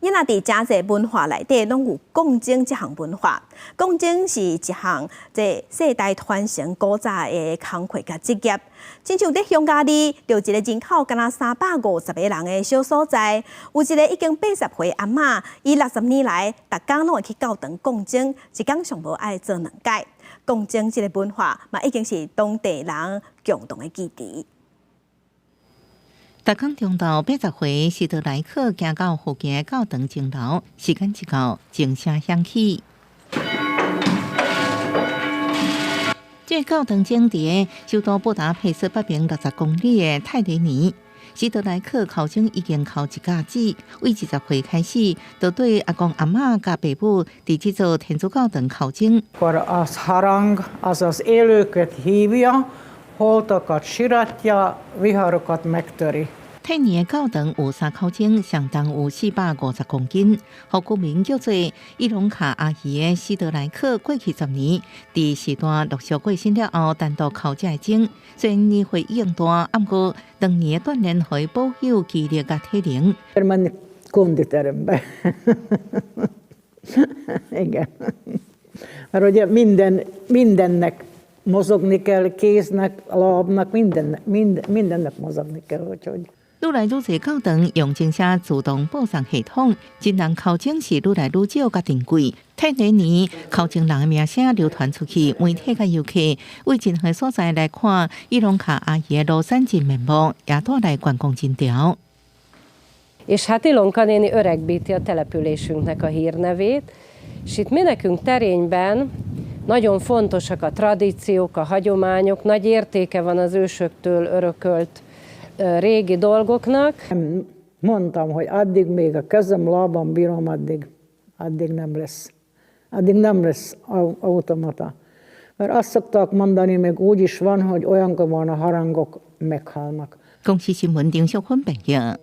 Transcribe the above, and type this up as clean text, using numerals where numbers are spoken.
因仔伫真济文化内底，拢有讲经这项文化。讲经是一项世代传承古早的工课甲职业。亲像伫乡家里，就一个人口敢若350个人的小所在，有一个已经80岁阿嬷，伊60年来，逐工拢会去教堂讲经，一工上无爱做2届。讲经这个文化嘛，已经是当地人共同的基地。逐工中昼80岁，斯德莱克行到附近的教堂钟楼，时间一到，钟声响起。这教堂正伫首都布达佩斯北边60公里的泰雷尼。斯德莱克考经已经考一甲子，为20岁开始，就对阿公阿嬷甲爸母伫这座天主教堂考经。Az harang, az az élőket hívja, holtakat siratja, viharokat megtöri. 泰尼的教堂有3口径，相当有450公斤，互居民叫做伊隆卡阿姨的斯德莱克。过去10年，伫时段陆续过身了后，单独考这证。虽然年岁已经大，不过当年的锻炼可以保有肌力甲体能。Menni konditerembe. Igen. Mert ugye mindennek mozogni kell, kéznek, lábnak, mindennek mozogni kell, úgyhogy. 愈来愈侪教堂用正式自动报送系统，真人考证是愈来愈少甲珍贵。泰雷尼考证人的名声流传出去，媒体甲游客为任何所在来看伊隆卡阿姨的庐山真面目，也带来观光真潮。És hát Ilonka néni öregbíti a településünknek a hírnevét, és itt mi nekünk Terényben nagyon fontosak a tradíciók, a hagyományok, nagy értéke van az ősöktől örökölt régi dolgoknak. Mondtam, hogy addig még a kezem lábam bírom, addig nem lesz. Addig nem lesz automata. Mert azt szokták mondani, még úgy is van, hogy olyankor van a harangok meghalnak. 公司新闻郑淑芬报道。